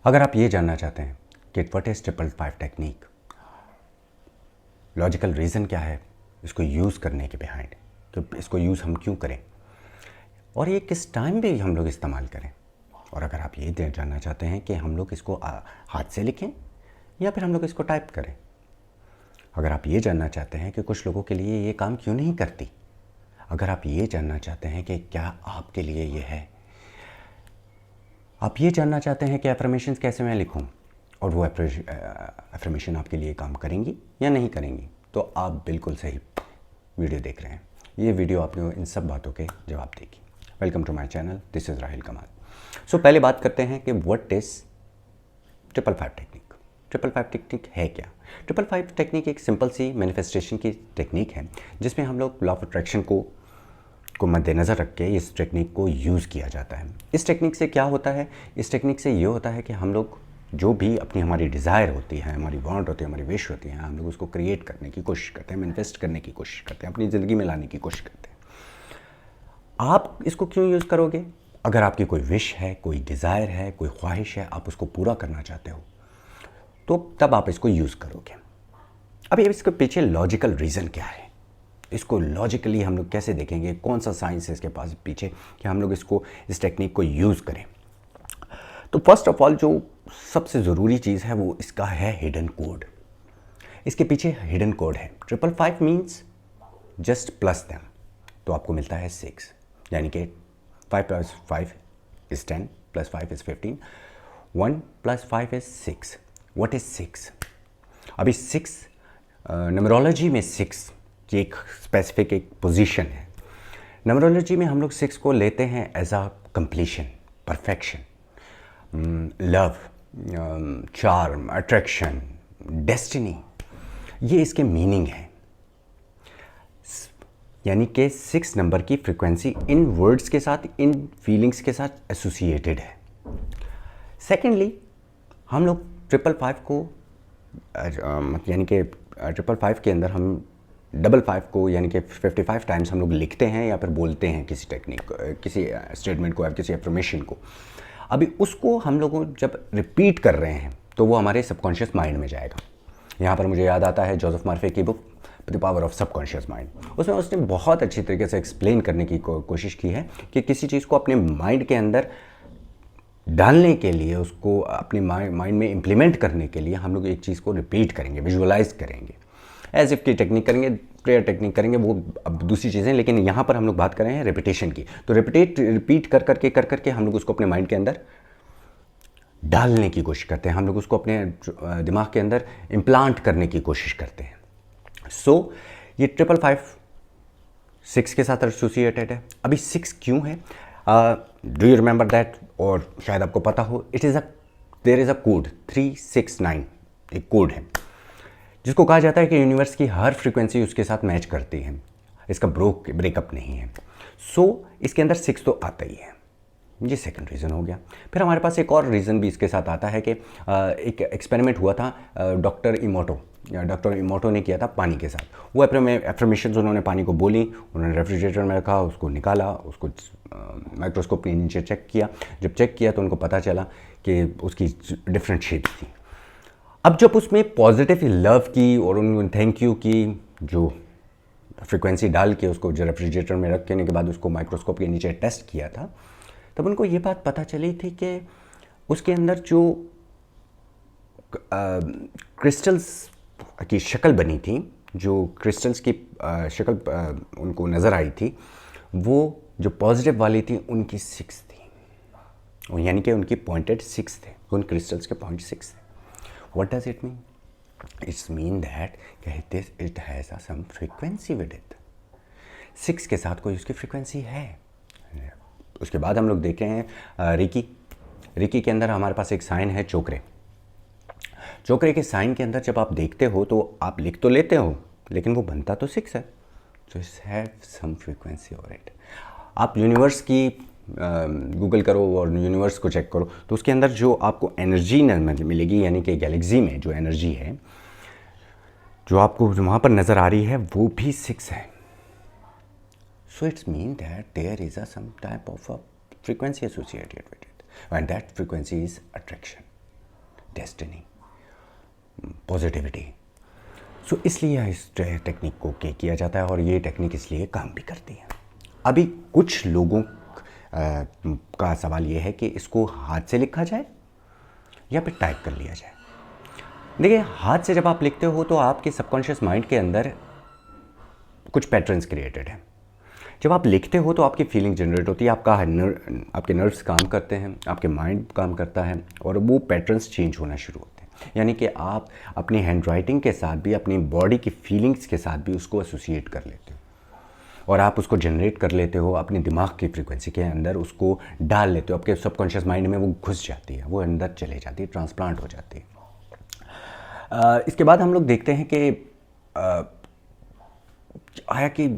अगर आप ये जानना चाहते हैं कि what is 555 technique, logical reason क्या है इसको यूज़ करने के बिहाइंड, कि इसको यूज़ हम क्यों करें और ये किस टाइम पे हम लोग इस्तेमाल करें, और अगर आप ये जानना चाहते हैं कि हम लोग इसको हाथ से लिखें या फिर हम लोग इसको टाइप करें, अगर आप ये जानना चाहते हैं कि कुछ लोगों के लिए ये काम क्यों नहीं करती, अगर आप ये जानना चाहते हैं कि क्या आपके लिए ये है, आप ये जानना चाहते हैं कि एफर्मेशंस कैसे मैं लिखूं और वो एफर्मेशन आपके लिए काम करेंगी या नहीं करेंगी, तो आप बिल्कुल सही वीडियो देख रहे हैं। ये वीडियो आपको इन सब बातों के जवाब देगी। Welcome to my channel, this is Rahil Kamal. So पहले बात करते हैं कि व्हाट इज़ 555 टेक्निक। 555 टेक्निक है क्या? 555 टेक्निक एक सिंपल सी मैनिफेस्टेशन की टेक्निक है जिसमें हम लोग लॉ ऑफ अट्रैक्शन को मद्देनज़र रख के इस टेक्निक को यूज़ किया जाता है। इस टेक्निक से क्या होता है? इस टेक्निक से ये होता है कि हम लोग जो भी अपनी हमारी डिज़ायर होती है, हमारी वांट होती है, हमारी विश होती है, हम लोग उसको क्रिएट करने की कोशिश करते हैं, मैनिफेस्ट करने की कोशिश करते हैं, अपनी ज़िंदगी में लाने की कोशिश करते हैं। आप इसको क्यों यूज़ करोगे? अगर आपकी कोई विश है, कोई डिज़ायर है, कोई ख्वाहिश है, आप उसको पूरा करना चाहते हो, तो तब आप इसको यूज़ करोगे। अब इसके पीछे लॉजिकल रीज़न क्या है? इसको लॉजिकली हम लोग कैसे देखेंगे, कौन सा साइंस है इसके पास पीछे कि हम लोग इस टेक्निक को यूज़ करें? तो फर्स्ट ऑफ ऑल जो सबसे ज़रूरी चीज़ है वो इसका है हिडन कोड। इसके पीछे हिडन कोड है। 555 मीन्स जस्ट प्लस दैम, तो आपको मिलता है 6, यानी कि 5 + 5 is 10 + 5 is 15, 1 + 5 is 6। What is 6? अभी 6 न्यूमरोलॉजी में 6 की एक स्पेसिफिक एक पोजीशन है। न्यूमरोलॉजी में हम लोग 6 को लेते हैं as a completion, perfection, love, charm, attraction, destiny, ये इसके मीनिंग है। यानी कि 6 नंबर की फ्रीक्वेंसी इन वर्ड्स के साथ, इन फीलिंग्स के साथ एसोसिएटेड है। सेकेंडली, हम लोग 555 को यानी कि 555 के अंदर हम 55 को यानी कि 55 टाइम्स हम लोग लिखते हैं या फिर बोलते हैं किसी टेक्निक, किसी स्टेटमेंट को या किसी एफर्मेशन को। अभी उसको हम लोग जब रिपीट कर रहे हैं तो वो हमारे सबकॉन्शियस माइंड में जाएगा। यहाँ पर मुझे याद आता है जोसेफ मर्फी की book the power of subconscious mind. उसमें उसने बहुत अच्छी तरीके से एक्सप्लेन करने की कोशिश की है कि किसी चीज़ को अपने माइंड के अंदर डालने के लिए, उसको अपने माइंड में इम्प्लीमेंट करने के लिए हम लोग एक चीज़ को रिपीट करेंगे, विजुअलाइज करेंगे, एज इफ की टेक्निक करेंगे, प्रेयर टेक्निक करेंगे, वो अब दूसरी चीज़ें। लेकिन यहाँ पर हम लोग बात कर रहे हैं रिपीटेशन की। तो रिपीट कर करके हम लोग उसको अपने माइंड के अंदर डालने की कोशिश करते हैं, हम लोग उसको अपने दिमाग के अंदर इम्प्लांट करने की कोशिश करते हैं। सो ये 555 6 के साथ एसोसिएटेड है। अभी 6 क्यों है? Do you remember that? और शायद आपको पता हो, देयर इज़ अ कोड 369, एक कोड है जिसको कहा जाता है कि यूनिवर्स की हर फ्रीक्वेंसी उसके साथ मैच करती है, इसका ब्रेकअप नहीं है। सो इसके अंदर 6 तो आता ही है। ये सेकंड रीज़न हो गया। फिर हमारे पास एक और रीज़न भी इसके साथ आता है कि एक एक्सपेरिमेंट हुआ था डॉक्टर इमोटो ने किया था पानी के साथ। वो एफर्मेशंस उन्होंने पानी को बोली, उन्होंने रेफ्रिजरेटर में रखा, उसको निकाला, उसको माइक्रोस्कोप के नीचे चेक किया। जब चेक किया तो उनको पता चला कि उसकी डिफरेंट शेप्स थी। अब जब उसमें पॉजिटिव लव की और उन थैंक यू की जो फ्रिक्वेंसी डाल के उसको जो रेफ्रिजरेटर में रखने के बाद उसको माइक्रोस्कोप के नीचे टेस्ट किया था, तब उनको ये बात पता चली थी कि उसके अंदर जो क्रिस्टल्स की शक्ल बनी थी, जो क्रिस्टल्स की शक्ल उनको नज़र आई थी, वो जो पॉजिटिव वाली थी उनकी 6 थी, यानी कि उनकी पॉइंटेड 6 थे, उन क्रिस्टल्स के पॉइंट 6 थे। What does it mean? It's mean that it has some frequency with it. 6 के साथ कोई उसकी फ्रीक्वेंसी है। उसके बाद हम लोग देख रहे हैं रिकी के अंदर हमारे पास एक साइन है चोकरे के साइन के अंदर जब आप देखते हो तो आप लिख तो लेते हो, लेकिन वो बनता तो 6 है। So it has some frequency over it. आप यूनिवर्स की गूगल करो और यूनिवर्स को चेक करो तो उसके अंदर जो आपको एनर्जी मिलेगी, यानी कि गैलेक्सी में जो एनर्जी है जो आपको वहाँ पर नज़र आ रही है, वो भी 6 है। So it's mean that there is some type of a frequency associated with it, and that frequency is attraction. Destiny, positivity. So इसलिए इस टेक्निक को किया जाता है और ये टेक्निक इसलिए काम भी करती है। अभी कुछ लोगों का सवाल ये है कि इसको हाथ से लिखा जाए या फिर टाइप कर लिया जाए। देखिए, हाथ से जब आप लिखते हो तो आपके सबकॉन्शियस माइंड के अंदर कुछ पैटर्न्स क्रिएटेड हैं। जब आप लिखते हो तो आपकी फीलिंग जनरेट होती है, आपके नर्व्स काम करते हैं, आपके माइंड काम करता है और वो पैटर्न्स चेंज होना शुरू होते हैं। यानी कि आप अपनी हैंड राइटिंग के साथ भी अपनी बॉडी की फीलिंग्स के साथ भी उसको एसोसिएट कर लेते हो और आप उसको जनरेट कर लेते हो, अपने दिमाग की फ्रीक्वेंसी के अंदर उसको डाल लेते हो, आपके सबकॉन्शियस माइंड में वो घुस जाती है, वो अंदर चले जाती है, ट्रांसप्लांट हो जाती है। इसके बाद हम लोग देखते हैं कि आया कि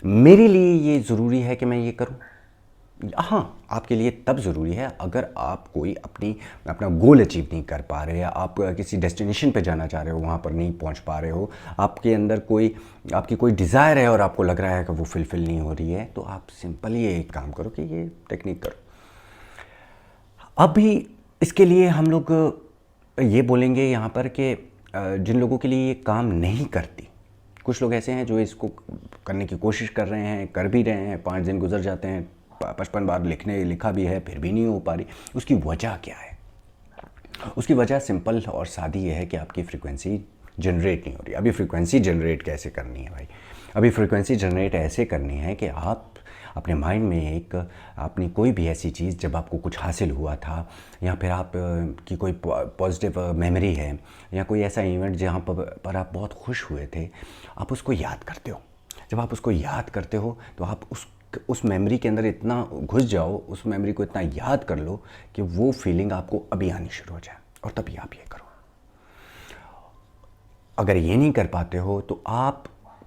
मेरे लिए ये ज़रूरी है कि मैं ये करूं। हाँ, आपके लिए तब ज़रूरी है अगर आप कोई अपना गोल अचीव नहीं कर पा रहे, आप किसी डेस्टिनेशन पे जाना चाह रहे हो, वहाँ पर नहीं पहुँच पा रहे हो, आपके अंदर आपकी कोई डिज़ायर है और आपको लग रहा है कि वो फुलफ़िल नहीं हो रही है, तो आप सिंपल ये एक काम करो कि ये टेक्निक करो। अभी इसके लिए हम लोग ये बोलेंगे यहाँ पर कि जिन लोगों के लिए ये काम नहीं करती, कुछ लोग ऐसे हैं जो इसको करने की कोशिश कर रहे हैं, कर भी रहे हैं, 5 दिन गुजर जाते हैं, 55 बार लिखा भी है, फिर भी नहीं हो पा रही। उसकी वजह क्या है? उसकी वजह सिंपल और सादी ये है कि आपकी फ्रीक्वेंसी जनरेट नहीं हो रही। अभी फ्रीक्वेंसी जनरेट कैसे करनी है भाई? अभी फ्रीक्वेंसी जनरेट ऐसे करनी है कि आप अपने माइंड में अपनी कोई भी ऐसी चीज़, जब आपको कुछ हासिल हुआ था या फिर आप की कोई पॉजिटिव मेमोरी है या कोई ऐसा इवेंट जहाँ पर आप बहुत खुश हुए थे, आप उसको याद करते हो। जब आप उसको याद करते हो तो आप उस मेमोरी के अंदर इतना घुस जाओ, उस मेमोरी को इतना याद कर लो कि वो फीलिंग आपको अभी आनी शुरू हो जाए, और तभी आप ये करो। अगर ये नहीं कर पाते हो तो आप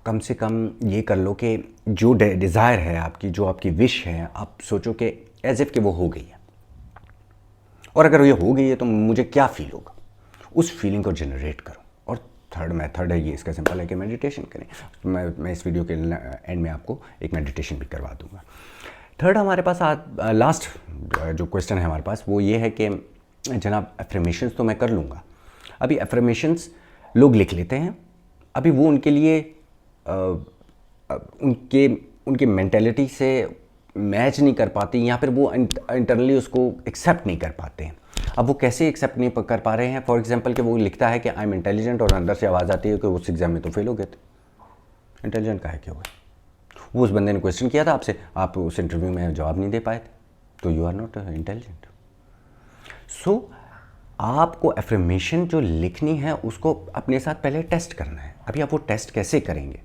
कम से कम ये कर लो कि जो डिज़ायर है आपकी, जो आपकी विश है, आप सोचो कि एज इफ़ कि वो हो गई है, और अगर ये हो गई है तो मुझे क्या फील होगा, उस फीलिंग को जनरेट करो। और थर्ड मेथड है ये, इसका सिंपल है कि मेडिटेशन करें। मैं इस वीडियो के एंड में आपको एक मेडिटेशन भी करवा दूंगा। थर्ड हमारे पास लास्ट जो क्वेश्चन है हमारे पास वो ये है कि जनाब एफर्मेशंस तो मैं कर लूँगा। अभी एफर्मेशंस लोग लिख लेते हैं, अभी वो उनके लिए उनके मेंटेलिटी से मैच नहीं कर पाती, या फिर वो इंटरनली उसको एक्सेप्ट नहीं कर पाते हैं। अब वो कैसे एक्सेप्ट नहीं कर पा रहे हैं? फॉर एग्जांपल कि वो लिखता है कि आई एम इंटेलिजेंट और अंदर से आवाज़ आती है कि उस एग्ज़ाम में तो फेल हो गए थे। इंटेलिजेंट काहे के हो गए? वो उस बंदे ने क्वेश्चन किया था आपसे, आप उस इंटरव्यू में जवाब नहीं दे पाए थे, तो यू आर नॉट इंटेलिजेंट। सो आपको एफर्मेशन जो लिखनी है उसको अपने साथ पहले टेस्ट करना है। अभी आप वो टेस्ट कैसे करेंगे?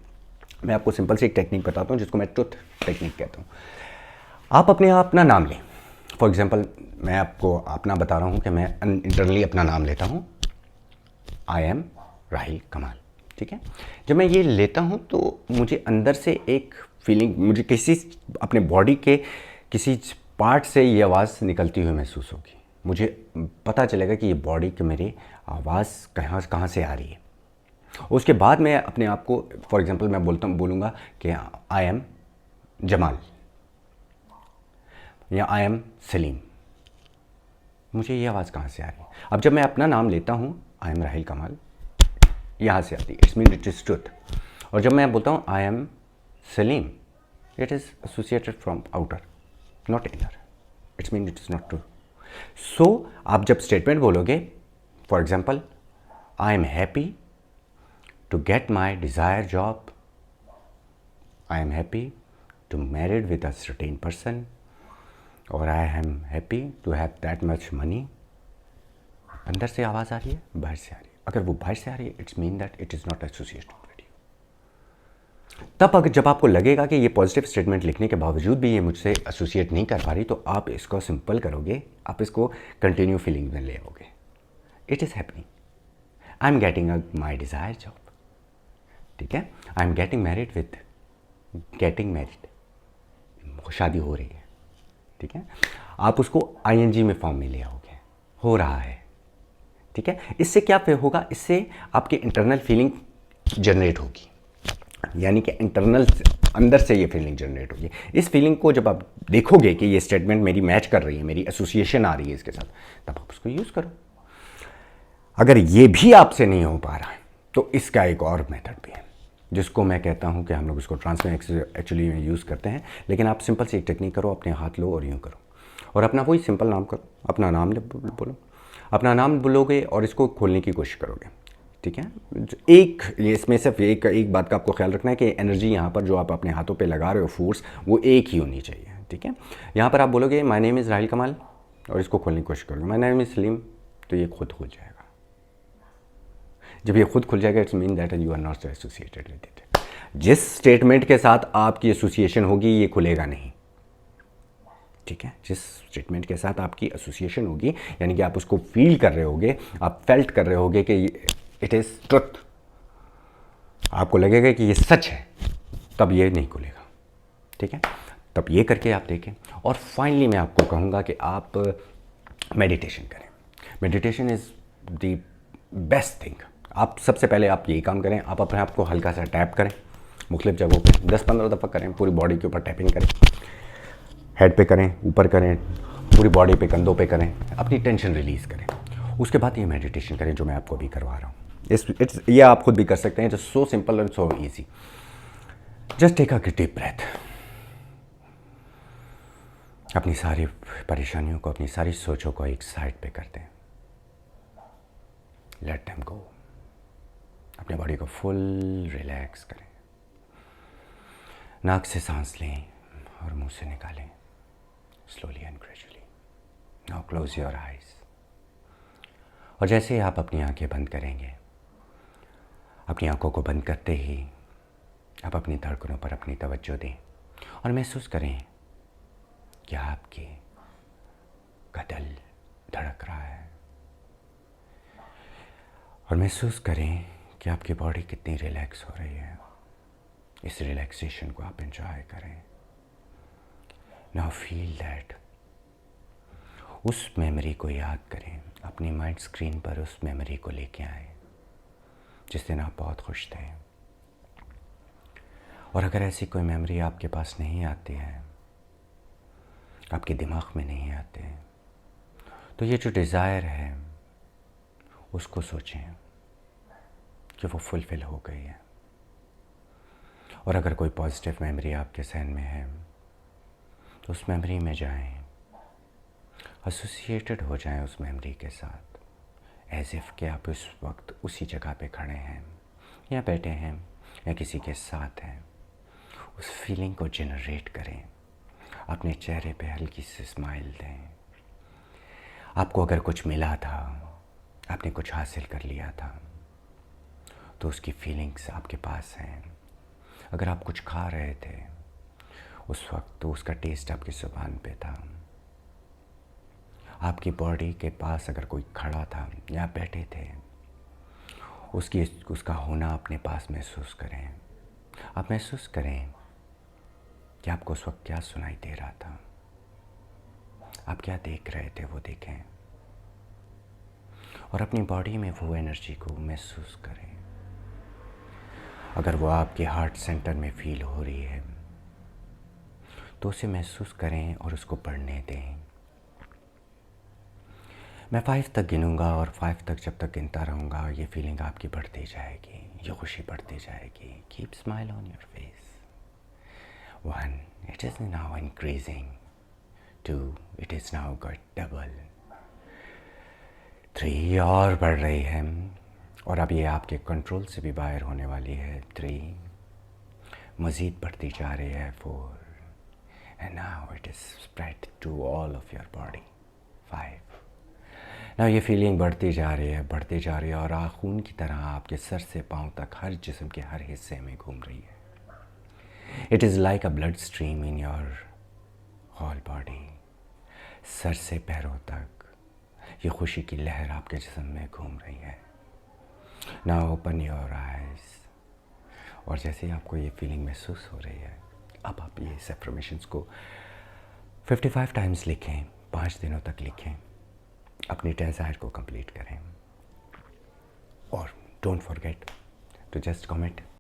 मैं आपको सिंपल से एक टेक्निक बताता हूँ जिसको मैं ट्रुथ टेक्निक कहता हूँ। आप अपना नाम लें। फॉर एग्जांपल मैं आपको अपना बता रहा हूँ कि मैं इंटरनली अपना नाम लेता हूँ, आई एम राहिल कमाल, ठीक है। जब मैं ये लेता हूँ तो मुझे अंदर से एक फीलिंग, मुझे अपने बॉडी के किसी पार्ट से ये आवाज़ निकलती हुई महसूस होगी। मुझे पता चलेगा कि ये बॉडी की मेरी आवाज़ कहाँ से आ रही है। उसके बाद मैं अपने आप को, फॉर एग्जांपल मैं बोलूँगा कि आई एम जमाल या आई एम सलीम। मुझे ये आवाज़ कहाँ से आ रही है? अब जब मैं अपना नाम लेता हूँ, आई एम राहिल कमाल, यहाँ से आती है, it's mean it is truth. और जब मैं बोलता हूँ I am Salim, it is associated from outer, not inner, it's mean it is not true. So आप जब स्टेटमेंट बोलोगे, for example I am happy to get my desired job, I am happy to married with a certain person, or I am happy to have that much money। अंदर से आवाज़ आ रही है, बाहर से आ रही है। अगर वो बाहर से आ रही है, it's mean that it is not associated with you. तब जब आपको लगेगा कि ये पॉजिटिव स्टेटमेंट लिखने के बावजूद भी ये मुझसे एसोसिएट नहीं कर पा रही, तो आप इसको सिंपल करोगे, आप इसको कंटिन्यू फीलिंग में ले आओगे। It is happening, I am getting my desire job, ठीक है। आई एम गेटिंग मैरिड, शादी हो रही है, ठीक है। आप उसको आईएनजी में फॉर्म में ले आओगे, हो रहा है, ठीक है। इससे क्या होगा? इससे आपकी इंटरनल फीलिंग जनरेट होगी, यानी कि इंटरनल अंदर से ये फीलिंग जनरेट होगी। इस फीलिंग को जब आप देखोगे कि ये स्टेटमेंट मेरी मैच कर रही है, मेरी एसोसिएशन आ रही है इसके साथ, तब आप उसको यूज़ करो। अगर ये भी आपसे नहीं हो पा रहा है तो इसका एक और मेथड भी है, जिसको मैं कहता हूँ कि हम लोग इसको ट्रांस में एक्चुअली यूज़ करते हैं। लेकिन आप सिंपल सी एक टेक्निक करो, अपने हाथ लो और यूँ करो और अपना वही सिंपल नाम करो, अपना नाम बोलो, अपना नाम बोलोगे और इसको खोलने की कोशिश करोगे। ठीक है, एक ये इसमें सिर्फ एक बात का आपको ख्याल रखना है कि एनर्जी यहाँ पर जो आप अपने हाथों पे लगा रहे हो, फोर्स, वो एक ही होनी चाहिए। ठीक है, यहाँ पर आप बोलोगे माय नेम इज़ राहिल कमाल और इसको खोलने की कोशिश करोगे माय नेम इज़ सलीम, तो ये खुद खुल जाएगा। जब ये खुद खुल जाएगा it's mean that you are not associated with it. जिस स्टेटमेंट के साथ आपकी एसोसिएशन होगी ये खुलेगा नहीं। ठीक है, जिस स्टेटमेंट के साथ आपकी एसोसिएशन होगी, यानी कि आप उसको फील कर रहे होगे, आप फेल्ट कर रहे होगे कि इट इज़ ट्रुथ, आपको लगेगा कि ये सच है, तब ये नहीं खुलेगा। ठीक है, तब ये करके आप देखें। और फाइनली मैं आपको कहूँगा कि आप मेडिटेशन करें। Meditation is the best thing. आप सबसे पहले आप यही काम करें, आप अपने आप को हल्का सा टैप करें मुख्तलिफ जगहों पे, 10-15 दफ़ा करें, पूरी बॉडी के ऊपर टैपिंग करें, हेड पे करें, ऊपर करें, पूरी बॉडी पे, कंधों पे करें, अपनी टेंशन रिलीज़ करें। उसके बाद ये मेडिटेशन करें जो मैं आपको अभी करवा रहा हूँ। ये आप खुद भी कर सकते हैं, just so simple and so easy. Just take a deep breath, अपनी सारी परेशानियों को, अपनी सारी सोचों को एक साइड पे कर दें, लेट देम गो। अपने बॉडी को फुल रिलैक्स करें, नाक से सांस लें और मुंह से निकालें, slowly and gradually. Now close your eyes. और जैसे ही आप अपनी आंखें बंद करेंगे, अपनी आंखों को बंद करते ही आप अपनी धड़कनों पर अपनी तवज्जो दें और महसूस करें कि आपकी का दिल धड़क रहा है, और महसूस करें कि आपकी बॉडी कितनी रिलैक्स हो रही है। इस रिलैक्सेशन को आप एंजॉय करें। नाउ फील दैट, उस मेमोरी को याद करें, अपनी माइंड स्क्रीन पर उस मेमोरी को लेके आए जिस दिन आप बहुत खुश थे। और अगर ऐसी कोई मेमोरी आपके पास नहीं आती है, आपके दिमाग में नहीं आते, तो ये जो डिज़ायर है उसको सोचें कि वो फुलफ़िल हो गई है। और अगर कोई पॉजिटिव मेमोरी आपके जहन में है तो उस मेमोरी में जाएं, एसोसिएटेड हो जाएं उस मेमोरी के साथ, एज इफ़ कि आप उस वक्त उसी जगह पे खड़े हैं या बैठे हैं या किसी के साथ हैं। उस फीलिंग को जनरेट करें, अपने चेहरे पे हल्की सी स्माइल दें। आपको अगर कुछ मिला था, आपने कुछ हासिल कर लिया था, तो उसकी फीलिंग्स आपके पास हैं। अगर आप कुछ खा रहे थे उस वक्त, तो उसका टेस्ट आपकी ज़ुबान पे था। आपकी बॉडी के पास अगर कोई खड़ा था या बैठे थे, उसका होना अपने पास महसूस करें। आप महसूस करें कि आपको उस वक्त क्या सुनाई दे रहा था, आप क्या देख रहे थे वो देखें, और अपनी बॉडी में वो एनर्जी को महसूस करें। अगर वो आपके हार्ट सेंटर में फील हो रही है तो उसे महसूस करें और उसको बढ़ने दें। मैं 5 तक गिनूंगा और 5 तक जब तक गिनता रहूँगा, ये फीलिंग आपकी बढ़ती जाएगी, ये खुशी बढ़ती जाएगी। Keep smile on your face. 1, it is now increasing. 2, it is now got double. 3, और बढ़ रही है और अब ये आपके कंट्रोल से भी बाहर होने वाली है। 3, मज़ीद बढ़ती जा रही है। 4, and now it is spread to all of your body. 5, now ये फीलिंग बढ़ती जा रही है, बढ़ती जा रही है और खून की तरह आपके सर से पाँव तक हर जिस्म के हर हिस्से में घूम रही है। It is like a blood stream in your whole body. Sir से पैरों तक ये खुशी की लहर आपके जिस्म में घूम रही है। Now open your eyes. और जैसे ही आपको ये फीलिंग महसूस हो रही है, अब आप ये अफर्मेशंस को 55 टाइम्स लिखें, 5 दिनों तक लिखें, अपनी डिज़ायर को कंप्लीट करें। और don't forget to just comment